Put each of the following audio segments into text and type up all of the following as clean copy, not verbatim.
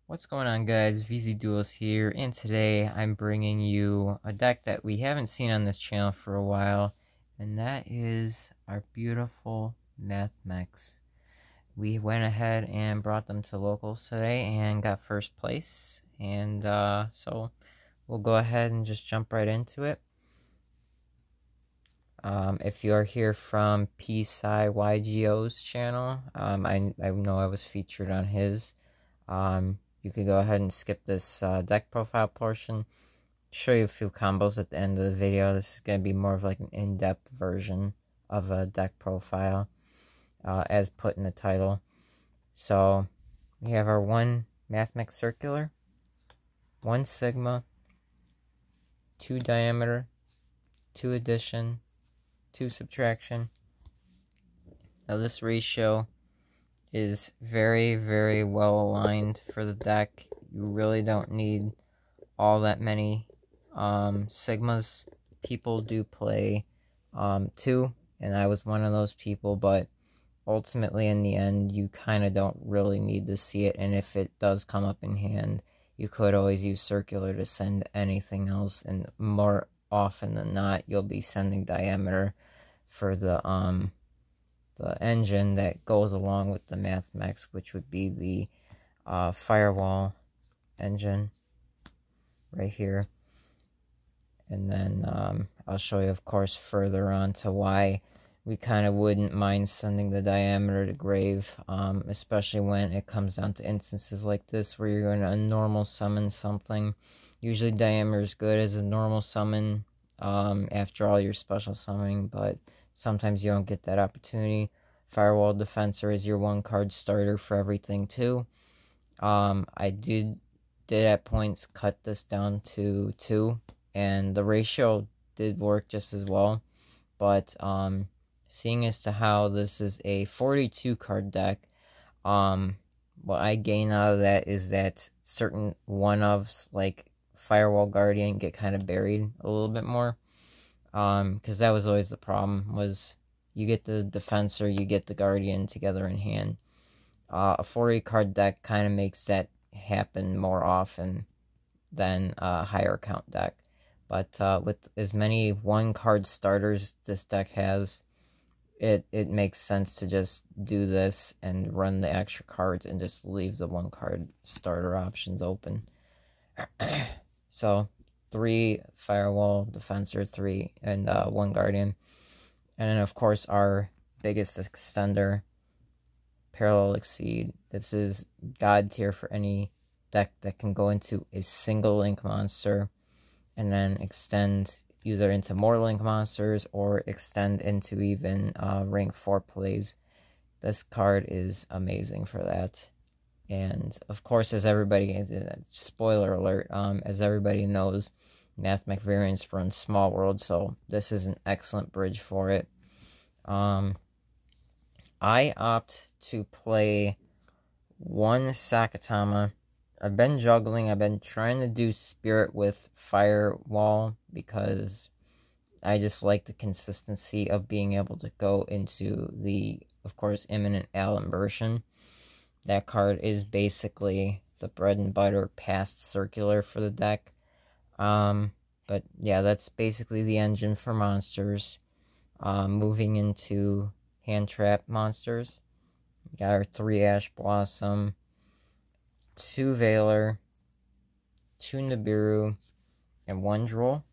What's going on, guys? VZ Duels here, and today I'm bringing you a deck that we haven't seen on this channel for a while, and that is our beautiful Mathmechs. We went ahead and brought them to locals today and got first place, and so we'll go ahead and just jump right into it. If you are here from psaiYGO's channel, I know I was featured on his. You could go ahead and skip this deck profile portion. Show you a few combos at the end of the video. This is going to be more of like an in-depth version of a deck profile, as put in the title. So we have our 1 Mathmech Circular, 1 Sigma, 2 Diameter, 2 Addition, 2 Subtraction. Now this ratio is very, very well aligned for the deck. You really don't need all that many Sigmas. People do play 2, and I was one of those people, but ultimately in the end you kind of don't really need to see it, and if it does come up in hand, you could always use Circular to send anything else, and more often than not you'll be sending Diameter for the engine that goes along with the Mathmechs, which would be the firewall engine right here. And then I'll show you, of course, further on to why we kind of wouldn't mind sending the Diameter to grave, especially when it comes down to instances like this where you're going to normal summon something. Usually Diameter is good as a normal summon after all your special summoning, but sometimes you don't get that opportunity. Firewall Defensor is your 1-card starter for everything too. I did at points cut this down to 2, and the ratio did work just as well. But seeing as to how this is a 42-card deck, what I gain out of that is that certain one-ofs like Firewall Guardian get kind of buried a little bit more. Because that was always the problem, was you get the Defensor, you get the Guardian together in hand. A 40-card deck kind of makes that happen more often than a higher count deck. But with as many 1-card starters this deck has, it makes sense to just do this and run the extra cards and just leave the 1-card starter options open. So 3 Firewall Defensor, 3 and 1 Guardian, and then of course our biggest extender, Parallel Exceed. This is god tier for any deck that can go into a single link monster and then extend either into more link monsters or extend into even rank 4 plays. This card is amazing for that. And of course, as everybody, spoiler alert, as everybody knows, Mathmech variants run Small World, so this is an excellent bridge for it. I opt to play 1 Sakatama. I've been juggling. I've been trying to do Spirit with Firewall because I just like the consistency of being able to go into the, of course, Imminent Allen version. That card is basically the bread and butter past Circular for the deck. But yeah, that's basically the engine for monsters. Moving into hand trap monsters, we got our 3 Ash Blossom, 2 Veiler, 2 Nibiru, and 1 Droll.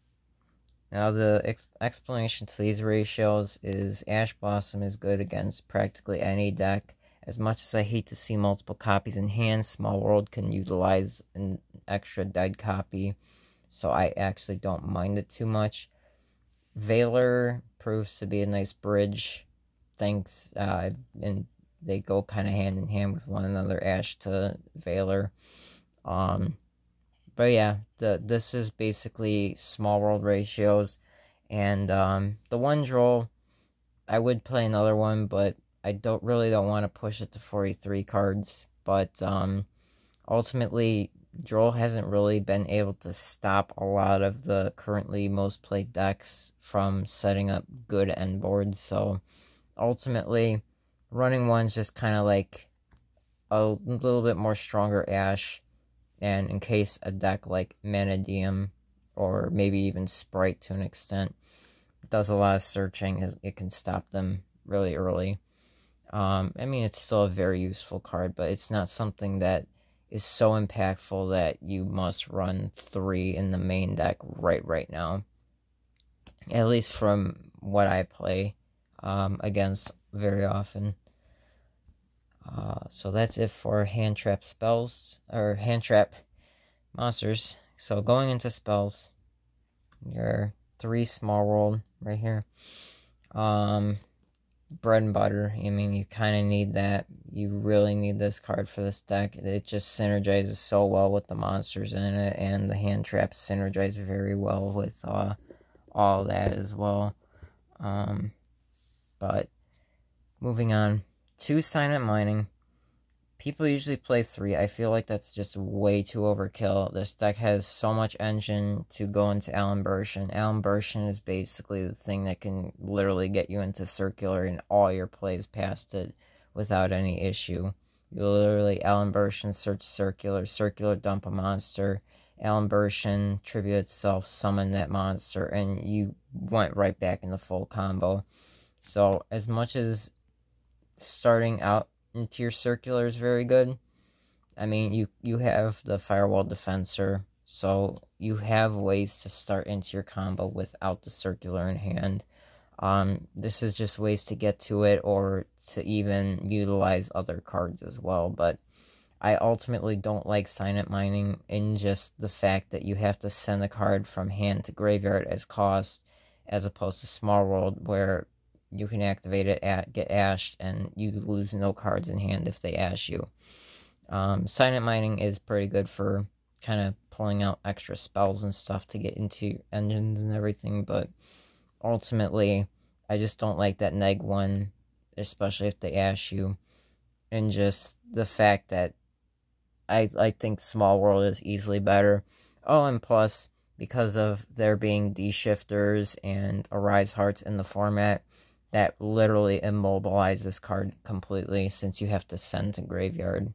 Now the explanation to these ratios is Ash Blossom is good against practically any deck. As much as I hate to see multiple copies in hand, Small World can utilize an extra dead copy, so I actually don't mind it too much. Veiler proves to be a nice bridge, thanks, and they go kind of hand in hand with one another, Ash to Veiler. But yeah, this is basically Small World ratios, and the 1 Droll, I would play another one, but I don't want to push it to 43 cards. But ultimately, Droll hasn't really been able to stop a lot of the currently most played decks from setting up good end boards. So ultimately, running 1's just kind of like a little bit more stronger Ash And in case a deck like Manadium, or maybe even Sprite to an extent, does a lot of searching, it can stop them really early. I mean, it's still a very useful card, but it's not something that is so impactful that you must run 3 in the main deck right now. At least from what I play against very often. So that's it for hand trap spells, or hand trap monsters. So going into spells, your 3 small world right here. Bread and butter. I mean, you kind of need that. You really need this card for this deck. It just synergizes so well with the monsters in it, and the hand traps synergize very well with all that as well. But moving on to Silent Mining. People usually play 3. I feel like that's just way too overkill. This deck has so much engine to go into Alimbertion. Alimbertion is basically the thing that can literally get you into Circular and all your plays past it without any issue. You literally Alimbertion, search Circular, Circular dump a monster, Alimbertion, tribute itself, summon that monster, and you went right back into full combo. So as much as starting out into your Circular is very good, I mean, you have the Firewall Defensor, so you have ways to start into your combo without the Circular in hand. This is just ways to get to it, or to even utilize other cards as well, but I ultimately don't like Silent Mining in just the fact that you have to send a card from hand to graveyard as cost, as opposed to Small World, where you can activate it, get ashed, and you lose no cards in hand if they ash you. Silent Mining is pretty good for kind of pulling out extra spells and stuff to get into engines and everything, but ultimately, I just don't like that -1, especially if they ash you, and just the fact that I think Small World is easily better. Oh, and plus, because of there being D-Shifters and Arise Hearts in the format, that literally immobilizes this card completely, since you have to send to graveyard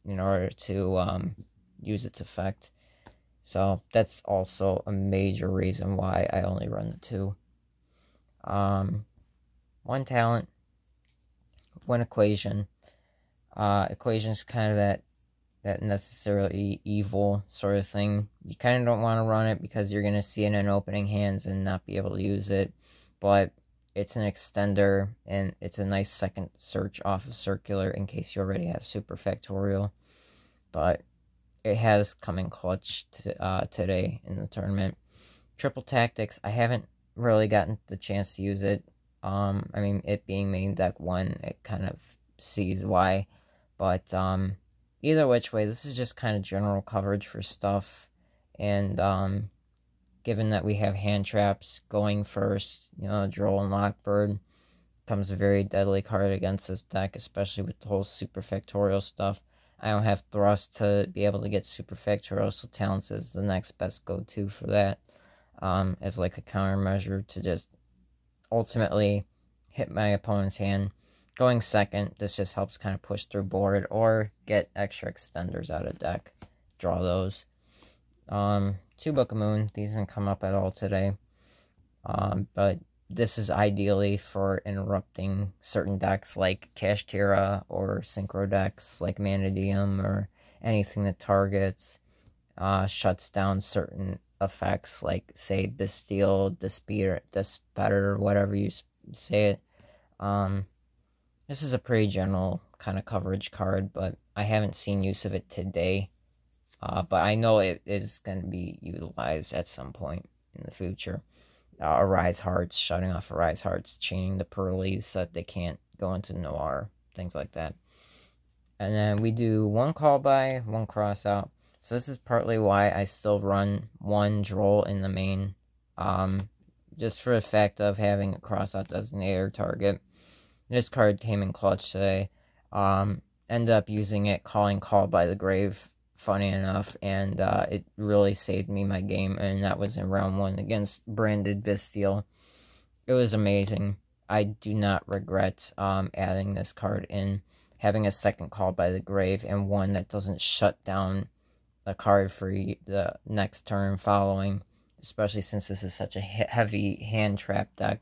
in order to use its effect. So that's also a major reason why I only run the 2. 1 talent, 1 equation. Equation is kind of that necessarily evil sort of thing. You kind of don't want to run it because you're going to see it in opening hands and not be able to use it, but it's an extender, and it's a nice second search off of Circular in case you already have Super Factorial. But it has come in clutch today in the tournament. Triple Tactics, I haven't really gotten the chance to use it. I mean, it being main deck 1, it kind of sees why. But either which way, this is just kind of general coverage for stuff. And given that we have hand traps going first, you know, Droll and Lockbird becomes a very deadly card against this deck, especially with the whole Super Factorial stuff. I don't have Thrust to be able to get Super Factorial, so Talents is the next best go-to for that, as like a countermeasure to just ultimately hit my opponent's hand. Going second, this just helps kind of push through board or get extra extenders out of deck. Draw those. 2 Book of Moon, these didn't come up at all today. But this is ideally for interrupting certain decks like Kashtira, or Synchro decks like Manadium, or anything that targets, shuts down certain effects like, say, Bastille, Dispetter, whatever you say it. This is a pretty general kind of coverage card, but I haven't seen use of it today. But I know it is going to be utilized at some point in the future. Arise Hearts, shutting off Arise Hearts, chaining the Pearlies so that they can't go into Noir, things like that. And then we do 1 call by, 1 cross out. So this is partly why I still run 1 Droll in the main. Just for the fact of having a cross out designator target. This card came in clutch today. Ended up using it, calling Call by the Grave, funny enough, and it really saved me my game, and that was in round 1 against Branded Bastille. It was amazing. I do not regret adding this card in, having a second Call by the Grave, and one that doesn't shut down a card for the next turn following, especially since this is such a heavy hand trap deck.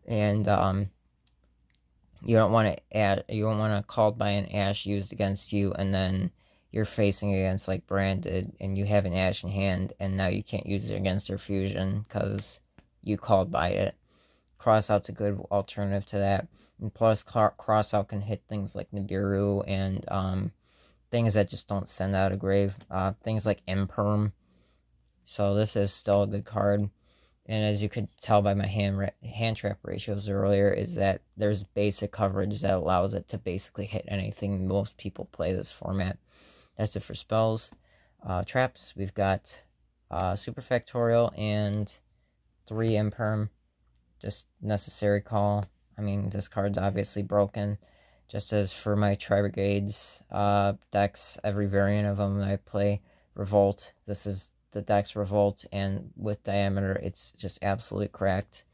And you don't want to called by an Ash used against you, and then you're facing against like Branded, and you have an Ash in hand, and now you can't use it against their fusion because you called by it. Crossout's a good alternative to that, and plus Crossout can hit things like Nibiru and things that just don't send out a grave, things like Imperm. So this is still a good card. And as you could tell by my hand trap ratios earlier, is that there's basic coverage that allows it to basically hit anything. Most people play this format. That's it for spells. Traps, we've got Super Factorial and 3 Imperm. Just necessary call. I mean, this card's obviously broken. Just as for my Tri-Brigades decks, every variant of them I play, Revolt. This is the deck's Revolt, and with Diameter, it's just absolutely cracked.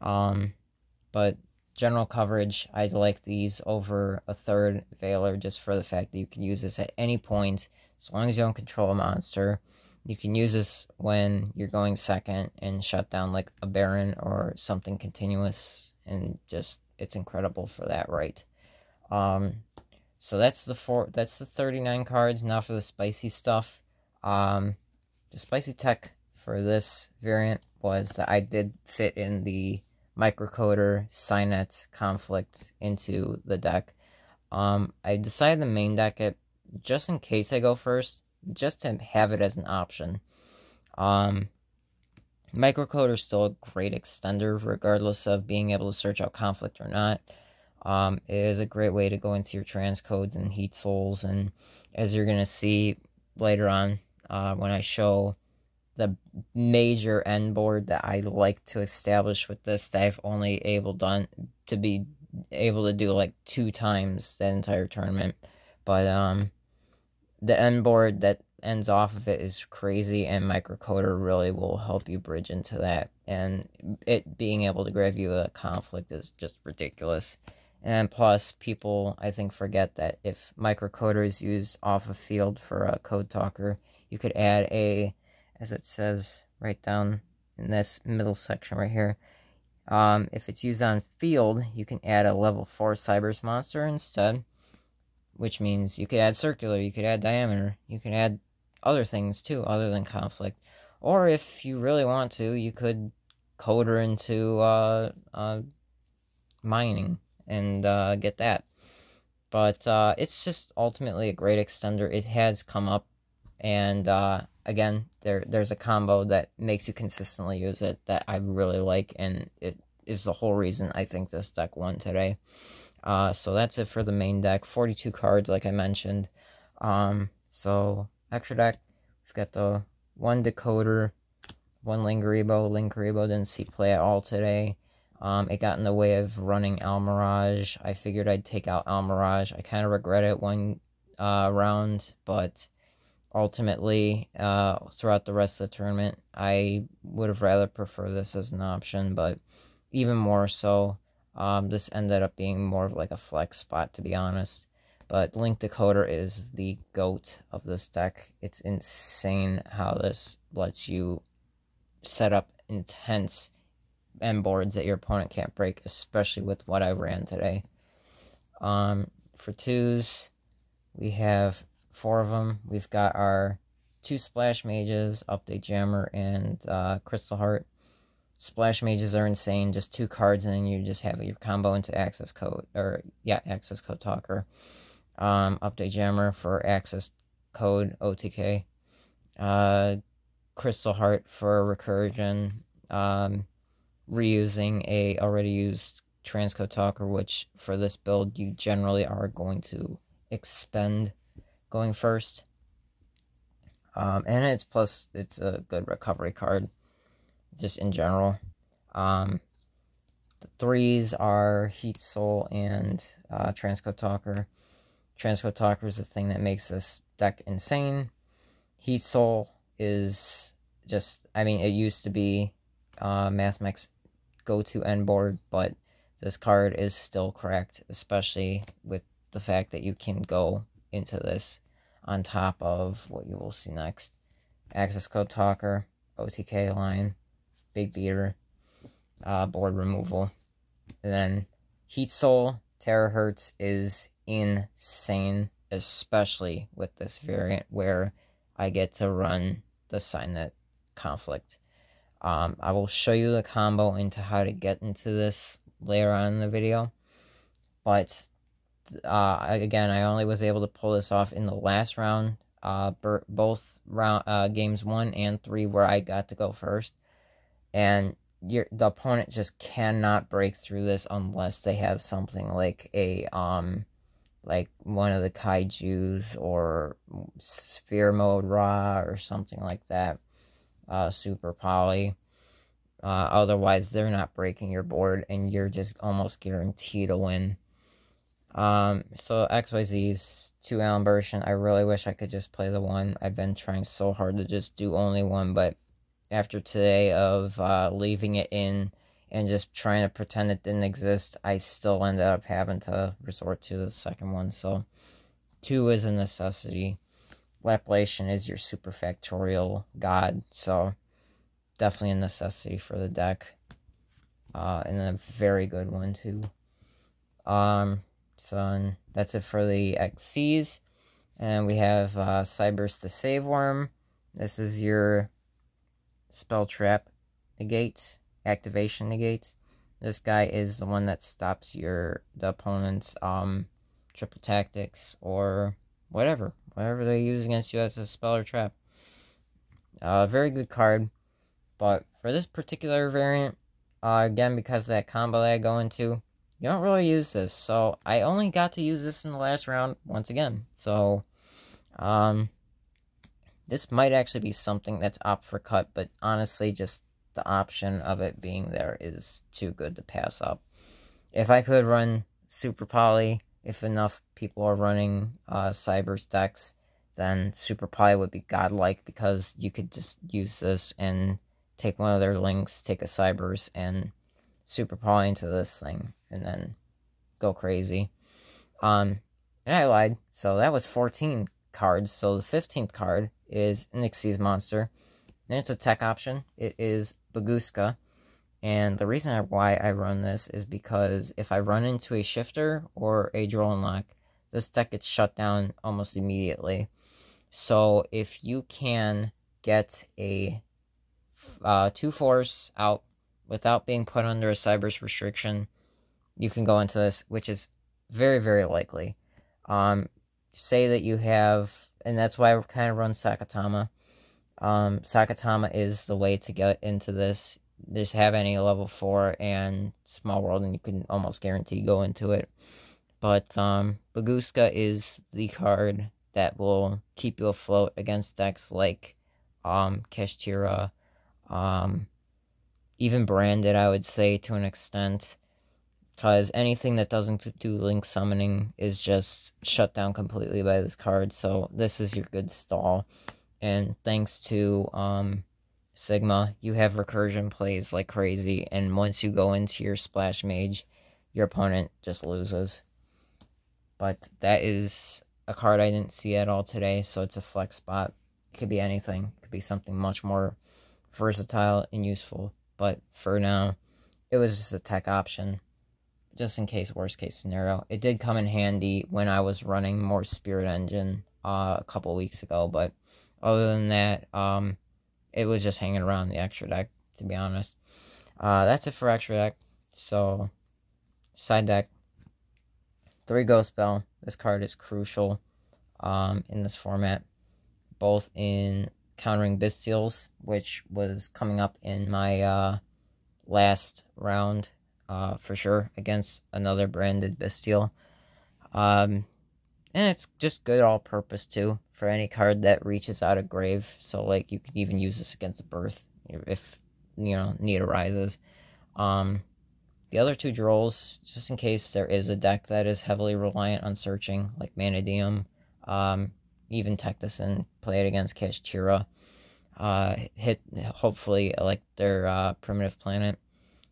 But general coverage, I like these over a 3rd Veiler, just for the fact that you can use this at any point, as long as you don't control a monster. You can use this when you're going second and shut down like a Baron or something continuous, and just it's incredible for that, right? So that's the 39 cards. Now for the spicy stuff. The spicy tech for this variant was that I did fit in the Microcoder Cynet conflict into the deck. I decided to main deck it just in case I go first, just to have it as an option. Microcoder is still a great extender, regardless of being able to search out conflict or not. It is a great way to go into your transcodes and heat souls, and as you're going to see later on, when I show the major end board that I like to establish with this, that I've only be able to do like 2 times that entire tournament. But the end board that ends off of it is crazy, and Microcoder really will help you bridge into that, and it being able to grab you a conflict is just ridiculous. And plus, people, I think, forget that if Microcoder is used off a field for a Code Talker, you could add a, as it says right down in this middle section right here, if it's used on field, you can add a level 4 Cybers monster instead, which means you could add Circular, you could add Diameter, you can add other things too, other than conflict. Or if you really want to, you could coder into mining and get that. But it's just ultimately a great extender. It has come up, and again, there's a combo that makes you consistently use it that I really like, and it is the whole reason I think this deck won today. So that's it for the main deck. 42 cards, like I mentioned. So extra deck, we've got the 1 Decoder, 1 Linkuriboh. Linkuriboh didn't see play at all today. It got in the way of running Almirage. I figured I'd take out Almirage. I kind of regret it one round, but ultimately, throughout the rest of the tournament, I would have rather preferred this as an option, but even more so, this ended up being more of like a flex spot, to be honest. But Link Decoder is the GOAT of this deck. It's insane how this lets you set up intense end boards that your opponent can't break, especially with what I ran today. For 2s, we have 4 of them. We've got our 2 Splash Mages, Update Jammer, and Crystal Heart. Splash Mages are insane, just 2 cards, and then you just have your combo into Access Code, Access Code Talker. Update Jammer for Access Code OTK. Crystal Heart for Recursion. Reusing a already used Transcode Talker, which for this build you generally are going to expend going first. And it's a good recovery card, just in general. The 3s are Heat Soul and Transcode Talker. Transcode Talker is the thing that makes this deck insane. Heat Soul is just, I mean, it used to be Mathmech's go-to end board, but this card is still cracked, especially with the fact that you can go into this on top of what you will see next. Access code talker, OTK line, big beater, board removal. And then heat soul, terahertz is insane, especially with this variant where I get to run the SciNet conflict. I will show you the combo into how to get into this later on in the video, but again, I only was able to pull this off in the last round. Both games 1 and 3 where I got to go first, and the opponent just cannot break through this unless they have something like a like one of the kaijus or sphere mode Ra or something like that. Super poly. Otherwise, they're not breaking your board, and you're just almost guaranteed to win. So XYZ's 2 Allen version, I really wish I could just play the 1. I've been trying so hard to just do only 1, but after today of leaving it in and just trying to pretend it didn't exist, I still ended up having to resort to the second one. So 2 is a necessity. Lapulation is your super factorial god, so definitely a necessity for the deck. And a very good one too. So that's it for the XCs. And we have Cyber's the Save Worm. This is your spell trap negate, activation negates. This guy is the one that stops the opponent's triple tactics or whatever they use against you as a spell or trap. Very good card, but for this particular variant, again, because of that combo that I go into, you don't really use this, so I only got to use this in the last round once again. So, this might actually be something that's up for cut, but honestly, just the option of it being there is too good to pass up. If I could run Super Poly, if enough people are running Cyber's decks, then Super Poly would be godlike, because you could just use this and take one of their links, take a Cyber's, and Super Poly into this thing, and then go crazy. And I lied, so that was 14 cards. So the 15th card is Nixie's Monster, and it's a tech option. It is Baguska, and the reason why I run this is because if I run into a shifter or a draw and lock, this deck gets shut down almost immediately. So if you can get a 2-force out without being put under a Cyber's restriction, you can go into this, which is very, very likely. Say that you have, and that's why I kind of run Sakatama. Sakatama is the way to get into this. Just have any level 4 and Small World, and you can almost guarantee go into it. But Baguska is the card that will keep you afloat against decks like Kashtira, even Branded, I would say, to an extent, because anything that doesn't do link summoning is just shut down completely by this card. So this is your good stall, and thanks to Sigma, you have recursion plays like crazy, and once you go into your Splash Mage, your opponent just loses. But that is a card I didn't see at all today, so it's a flex spot. It could be anything. It could be something much more versatile and useful. But for now, it was just a tech option, just in case, worst case scenario. It did come in handy when I was running more Spirit Engine a couple weeks ago, but other than that, it was just hanging around the extra deck, to be honest. That's it for extra deck. So, side deck, 3 Ghost Spell. This card is crucial in this format, both in countering Bystials, which was coming up in my last round for sure against another branded Bystial. And it's just good all-purpose too for any card that reaches out of grave. So like you could even use this against Birth if need arises. The other 2 Drolls, just in case there is a deck that is heavily reliant on searching, like Manadeum, even Tectison, play it against Kashtira. Hit, hopefully, like their Primitive Planet.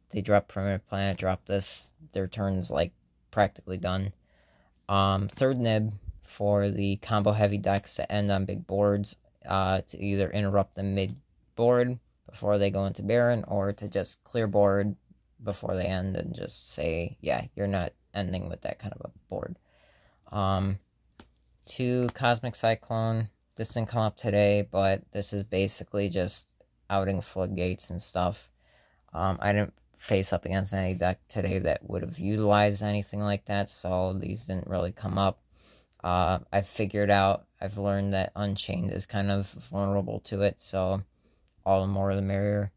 They drop Primitive Planet, drop this, their turn's like practically done. Third Nib for the combo heavy decks to end on big boards, to either interrupt them mid-board before they go into Baron, or to just clear board before they end and just say, yeah, you're not ending with that kind of a board. 2 Cosmic Cyclone. This didn't come up today, but this is basically just outing floodgates and stuff. I didn't face up against any deck today that would have utilized anything like that, so these didn't really come up. I've learned that Unchained is kind of vulnerable to it, so all the more the merrier.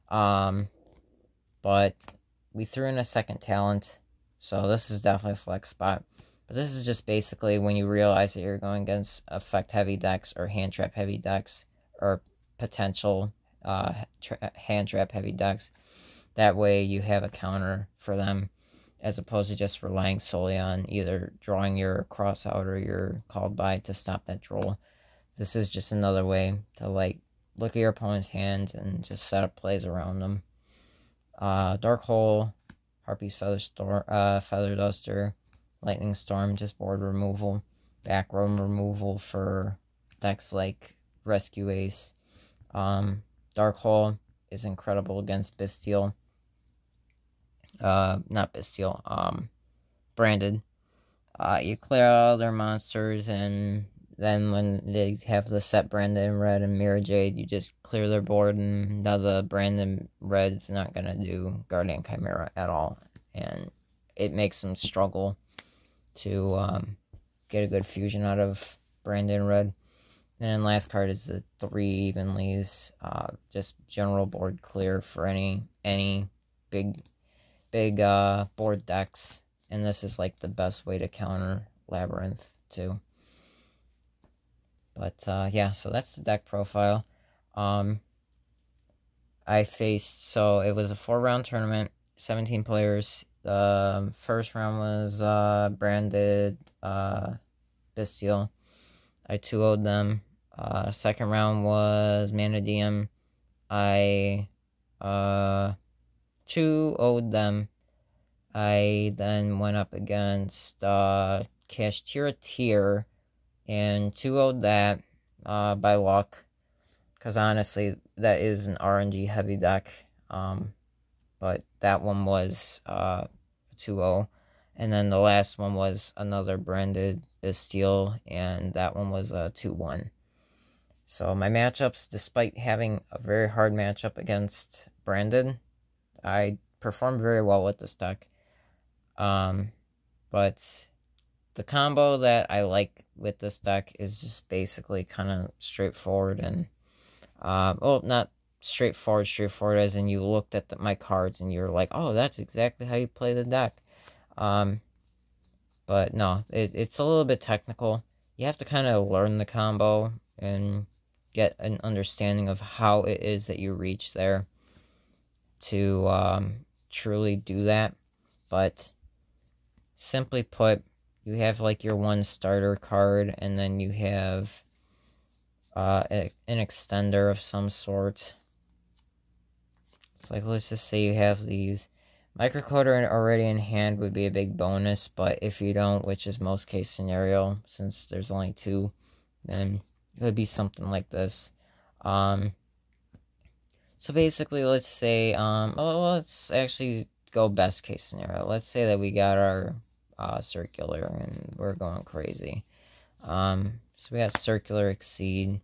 But we threw in a second talent, so this is definitely a flex spot. But this is just basically when you realize that you're going against effect heavy decks or hand trap heavy decks or potential hand trap heavy decks. That way you have a counter for them, as opposed to just relying solely on either drawing your cross out or your called by to stop that draw. This is just another way to like look at your opponent's hand and just set up plays around them. Dark Hole, Harpy's Feather Duster, Lightning Storm, just board removal, back row removal for decks like Rescue Ace. Dark Hole is incredible against Bestial. Not Bestial, Branded. You clear all their monsters, and then when they have the set Branded in red and Mirror Jade, you just clear their board, and now the Branded red's not gonna do Guardian Chimera at all, and it makes them struggle to get a good fusion out of Branded red. And then last card is the 3 Evenlies, just general board clear for any big board decks, and this is like the best way to counter Labyrinth too. But yeah, so that's the deck profile. I faced, so it was a 4-round tournament, 17 players. The first round was Branded Bestial. I 2-0'd them. Second round was Manadium. I 2-0'd them. I then went up against Kashtira and 2-0'd that by luck, because honestly that is an RNG heavy deck. But that one was 2-0, and then the last one was another Branded Bestial, and that one was 2-1. So my matchups, despite having a very hard matchup against Branded, I performed very well with this deck. But the combo that I like with this deck is just basically kind of straightforward, and well, not straightforward as in you looked at my cards and you're like, oh, that's exactly how you play the deck. But no, it's a little bit technical. You have to kind of learn the combo and get an understanding of how it is that you reach there to truly do that. But simply put, you have like your one starter card, and then you have an extender of some sort. So like, let's just say you have these. Microcoder already in hand would be a big bonus, but if you don't, which is most case scenario, since there's only 2, then it would be something like this. So basically, let's say, let's actually go best case scenario. Let's say that we got our circular and we're going crazy. So we got circular exceed,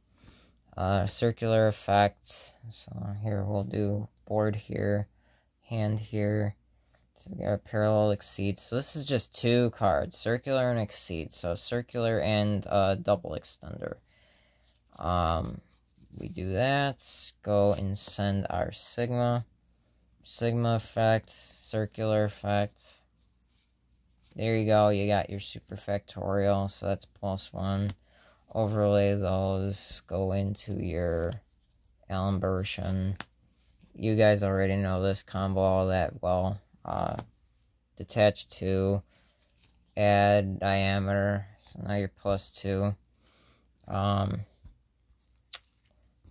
circular effect. So here we'll do board here, hand here. So we got our parallel exceed. So this is just 2 cards, circular and exceed. So circular and double extender. We do that, go and send our Sigma effect, circular effect. There you go, you got your super factorial, so that's +1. Overlay those, go into your Allen version. You guys already know this combo all that well. Detach 2, add diameter, so now you're +2.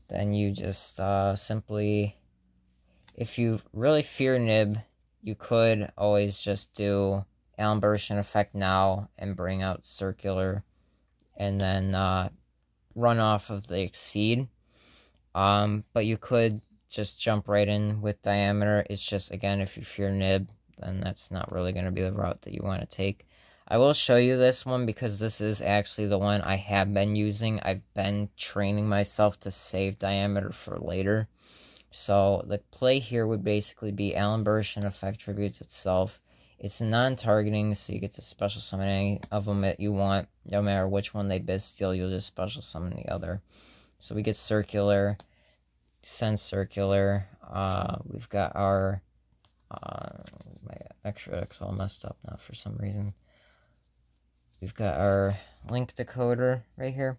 Then you just simply, if you really fear nib, you could always just do Allen version effect now and bring out circular and then run off of the exceed. But you could just jump right in with diameter. It's just, again, if you fear nib, then that's not really going to be the route that you want to take. I will show you this one because this is actually the one I have been using. I've been training myself to save diameter for later. So the play here would basically be Allen Burschen effect tributes itself. It's non-targeting, so you get to special summon any of them that you want. No matter which one they bid steal, you'll just special summon the other. So we get circular, send circular. We've got our my extra X all messed up now for some reason. We've got our link decoder right here.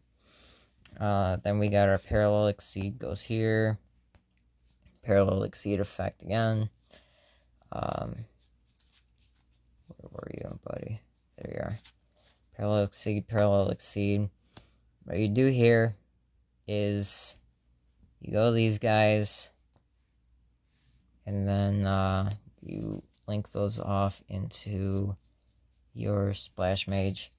Then we got our parallel exceed goes here. Parallel exceed effect again. Where were you, buddy? There you are. Parallel exceed, parallel exceed. What you do here is you go to these guys, and then you link those off into your Splash Mage.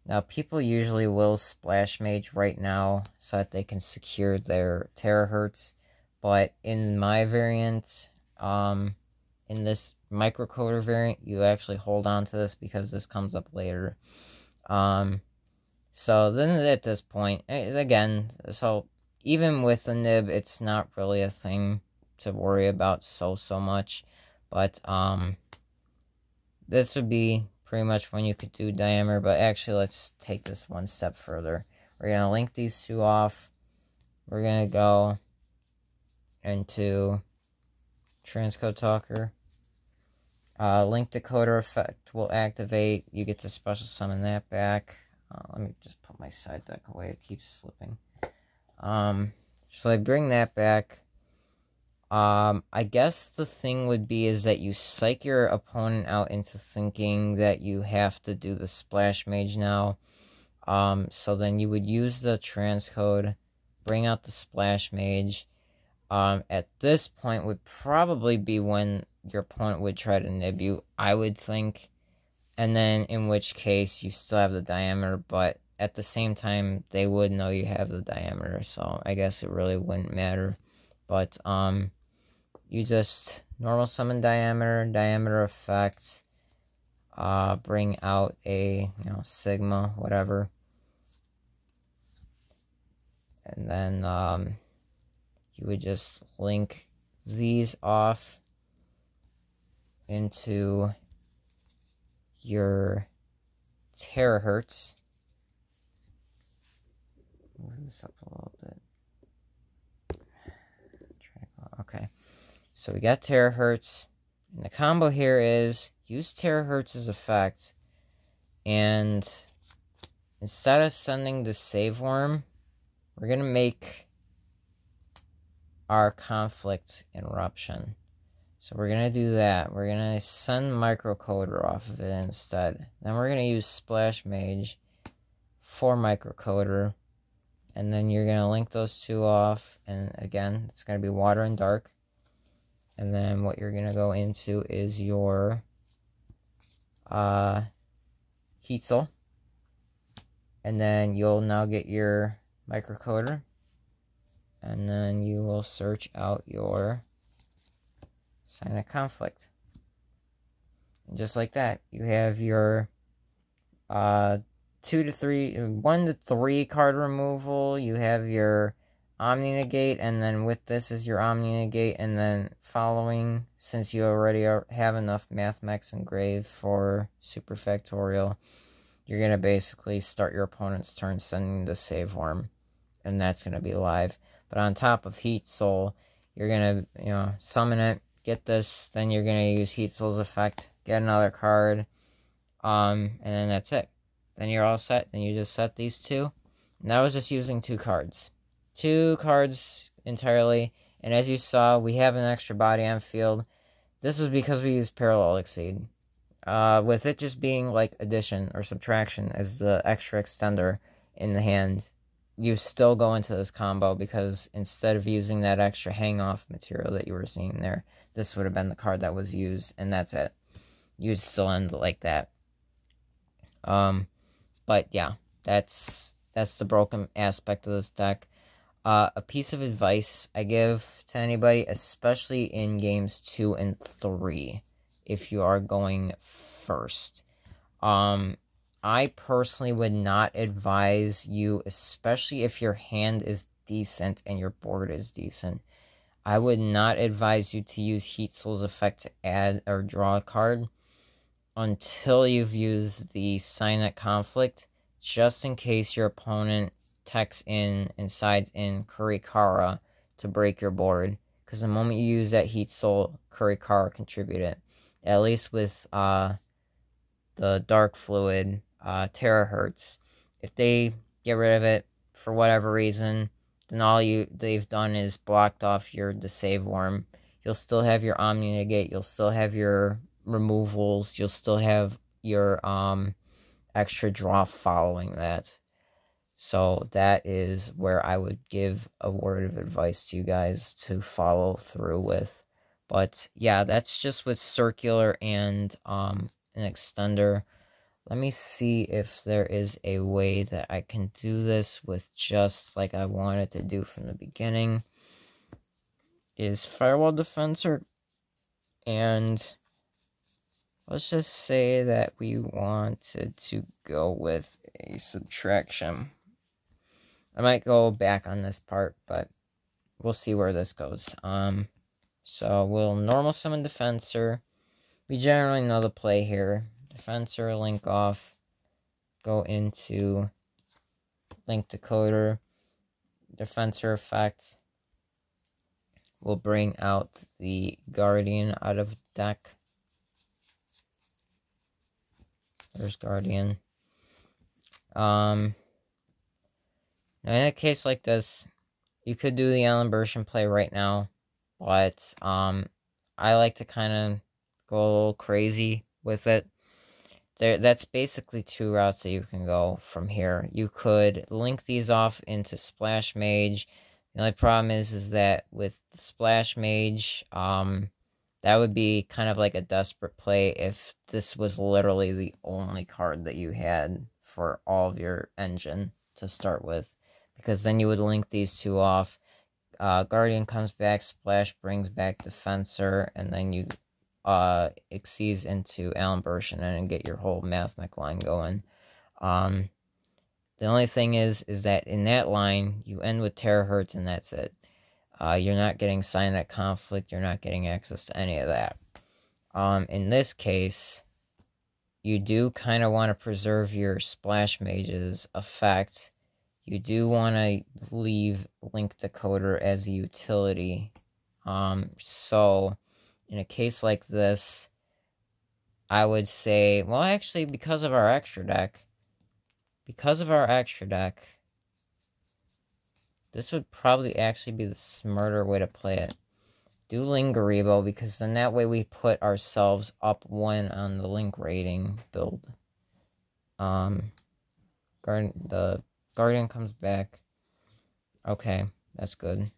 Now, people usually will Splash Mage right now so that they can secure their terahertz. But in my variant, in this microcoder variant, you actually hold on to this because this comes up later. So then at this point, again, so even with the nib, it's not really a thing to worry about so much. But this would be pretty much when you could do diameter. But actually, let's take this one step further. We're going to link these two off. We're going to go into transcode talker. Link decoder effect will activate. You get to special summon that back. Let me just put my side deck away. It keeps slipping. So I bring that back. I guess the thing would be is that you psych your opponent out into thinking that you have to do the Splash Mage now. So then you would use the transcode, bring out the Splash Mage. At this point would probably be when your opponent would try to nib you, I would think. And then in which case you still have the diameter, but at the same time they would know you have the diameter, so I guess it really wouldn't matter. But you just normal summon diameter effect, bring out a sigma, whatever. And then you would just link these off into your terahertz. Move this up a little bit. Okay, so we got terahertz, and the combo here is use terahertz's effect, and instead of sending the save worm, we're gonna make our conflict interruption. So we're going to do that. We're going to send microcoder off of it instead. Then we're going to use Splash Mage for microcoder. And then you're going to link those two off. And again, it's going to be water and dark. And then what you're going to go into is your heat soul. And then you'll now get your microcoder. And then you will search out your sign of conflict. And just like that, you have your 1 to 3 card removal. You have your Omni Negate, and then with this is your Omni Negate, and then following, since you already have enough Mathmechs engraved for Super Factorial, you're going to basically start your opponent's turn sending the save worm, and that's going to be live. But on top of Heat Soul, you're going to, summon it, get this, then you're going to use Heat Soul's effect, get another card, and then that's it. Then you're all set. Then you just set these two. And that was just using 2 cards. 2 cards entirely. And as you saw, we have an extra body on field. This was because we used Parallel Exceed. With it just being like addition or subtraction as the extra extender in the hand, you still go into this combo because instead of using that extra hang-off material that you were seeing there, this would have been the card that was used, and that's it. You'd still end like that. But yeah, that's that's the broken aspect of this deck. A piece of advice I give to anybody, especially in games 2 and 3, if you are going first. I personally would not advise you, especially if your hand is decent and your board is decent. I would not advise you to use Heat Soul's effect to add or draw a card until you've used the Signet Conflict, just in case your opponent techs in and sides in Kurikara to break your board. Because the moment you use that Heat Soul, Kurikara contributed. At least with the Dark Fluid, Terahertz. If they get rid of it for whatever reason, then all they've done is blocked off your Deceive Worm. You'll still have your Omni Negate, you'll still have your removals, you'll still have your extra draw following that. So that is where I would give a word of advice to you guys to follow through with. But yeah, that's just with circular and an extender. Let me see if there is a way that I can do this with just like I wanted to do from the beginning. Is Firewall Defensor, and let's just say that we wanted to go with a subtraction. I might go back on this part, but we'll see where this goes. So we'll normal summon Defensor. We generally know the play here. Defensor, link off, go into link decoder. Defensor effect will bring out the Guardian out of deck. There's Guardian. Now in a case like this, you could do the Alan Bershon play right now, but I like to kind of go a little crazy with it. That's basically two routes that you can go from here. You could link these off into Splash Mage. The only problem is that with the Splash Mage, that would be kind of like a desperate play if this was literally the only card that you had for all of your engine to start with. Because then you would link these two off. Guardian comes back, Splash brings back Defensor, and then you exceeds into Alan Bershon and get your whole Mathmech line going. The only thing is that in that line, you end with Terahertz and that's it. You're not getting Signet Conflict, you're not getting access to any of that. In this case, you do kind of want to preserve your Splash Mage's effect. You do want to leave Link Decoder as a utility. So in a case like this, I would say, well, actually, because of our extra deck, this would probably actually be the smarter way to play it. Do Lingaribo, because then that way we put ourselves up one on the link rating build. The Guardian comes back. Okay, that's good.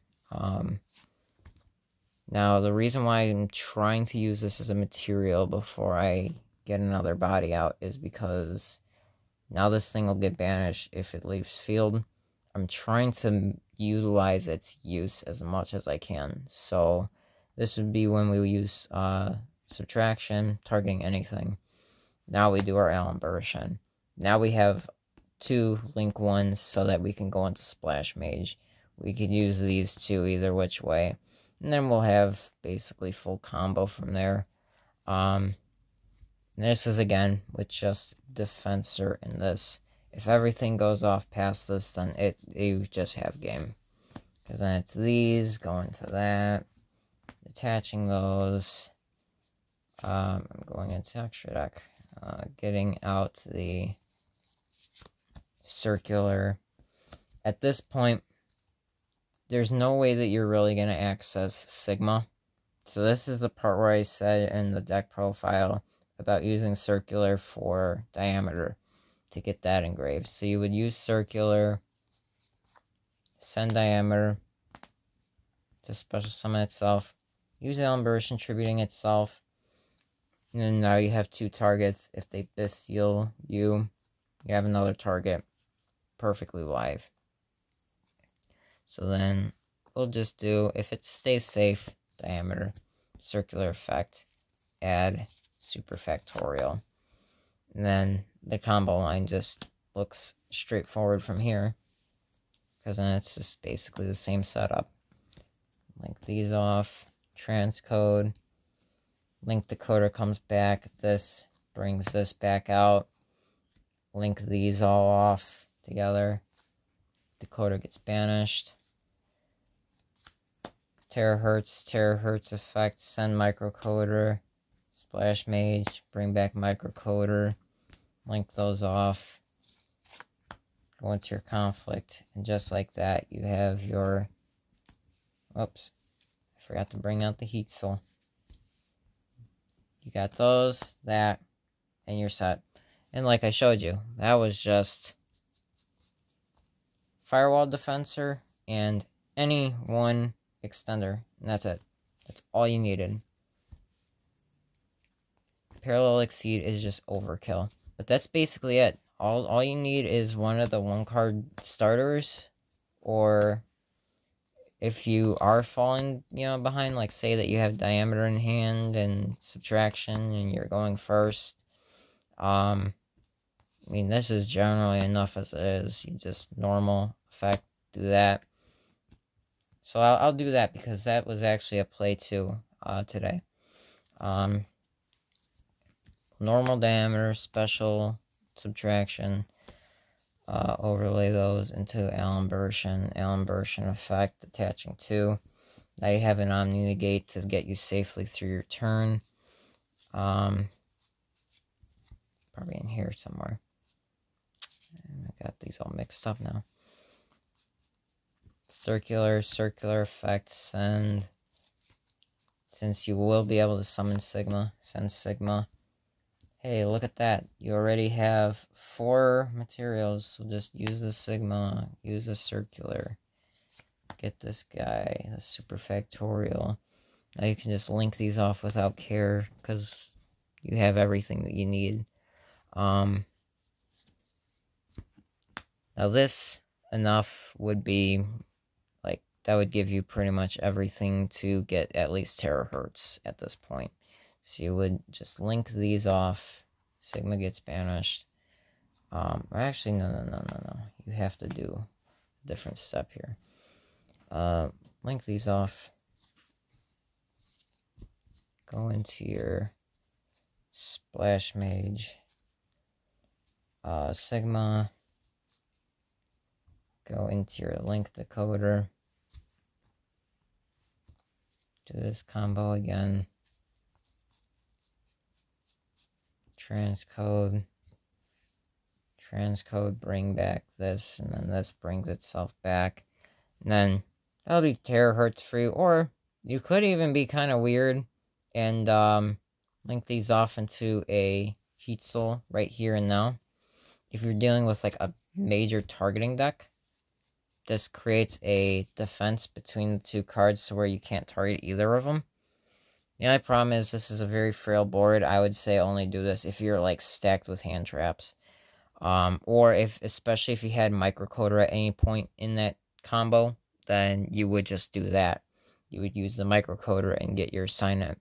Now, the reason why I'm trying to use this as a material before I get another body out is because now this thing will get banished if it leaves field. I'm trying to utilize its use as much as I can. So this would be when we use subtraction, targeting anything. Now we do our Alan Bershon. Now we have two link ones so that we can go into Splash Mage. We could use these two either which way. And then we'll have basically full combo from there. This is again with just Defensor and this. If everything goes off past this, then you just have game. Because then it's these, going to that, attaching those. I'm going into extra deck. Getting out the circular. At this point, there's no way that you're really going to access Sigma. So this is the part where I said in the deck profile about using circular for diameter to get that engraved. So you would use circular, send diameter to special summon itself, use Alan Bershon tributing itself, and then now you have two targets. If they bestial you, you have another target. perfectly live. So then we'll just do, if it stays safe, diameter, circular effect, add superfactorial. And then the combo line just looks straightforward from here, because then it's just basically the same setup. Link these off, transcode, link decoder comes back, this brings this back out, link these all off together, decoder gets banished, terahertz effect, send microcoder, splash mage, bring back microcoder, link those off, go into your conflict, and just like that you have your, oops, I forgot to bring out the heat soul. You got those, that, and you're set. And like I showed you, that was just firewall defensor and any one extender, and that's it. That's all you needed. Parallel exceed is just overkill, but that's basically it. All you need is one of the 1-card starters, or if you are falling, behind, like say that you have diameter in hand and subtraction and you're going first, I mean, this is generally enough as it is. You just normal effect, do that. So I'll do that because that was actually a play too today. Normal diameter, special, subtraction, overlay those into Allen Burschen effect, attaching to. Now you have an Omni Negate to get you safely through your turn. Probably in here somewhere. I got these all mixed up now. Circular effect, send. Since you will be able to summon Sigma, send Sigma. Hey, look at that. You already have 4 materials, so just use the Sigma, use the circular. Get this guy, the superfactorial. Now you can just link these off without care, because you have everything that you need. Now this enough would be, like, that would give you pretty much everything to get at least terahertz at this point. So you would just link these off, Sigma gets banished. Or actually, no. You have to do a different step here. Link these off. Go into your splash mage. Sigma. Go into your link decoder. Do this combo again. Transcode, bring back this, and then this brings itself back. And then that'll be terahertz free, or you could even be kind of weird and link these off into a heat soul right here and now. If you're dealing with like a major targeting deck, this creates a defense between the 2 cards so where you can't target either of them. The only problem is this is a very frail board. I would say only do this if you're like stacked with hand traps. Or especially if you had microcoder at any point in that combo, then you would just do that. You would use the microcoder and get your signet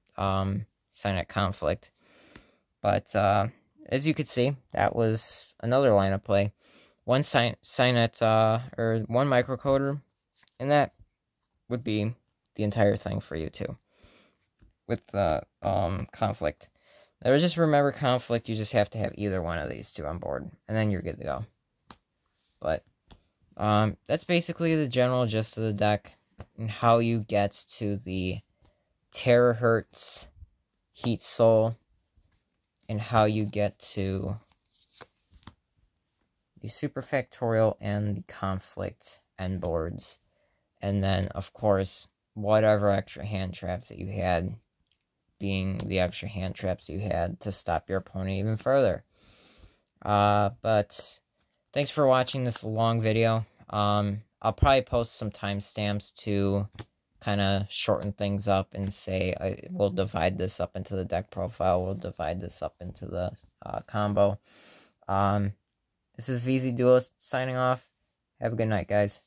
conflict. But as you could see, that was another line of play. One signet or one microcoder, and that would be the entire thing for you too. With the conflict. Now just remember, conflict, you just have to have either one of these 2 on board, and then you're good to go. But that's basically the general gist of the deck and how you get to the terahertz heat soul and how you get to the superfactorial and the conflict end boards. And then, of course, whatever extra hand traps that you had, being the extra hand traps you had to stop your opponent even further. But thanks for watching this long video. I'll probably post some timestamps to kind of shorten things up and say we'll divide this up into the deck profile, we'll divide this up into the combo. This is VZ Duelist signing off. Have a good night, guys.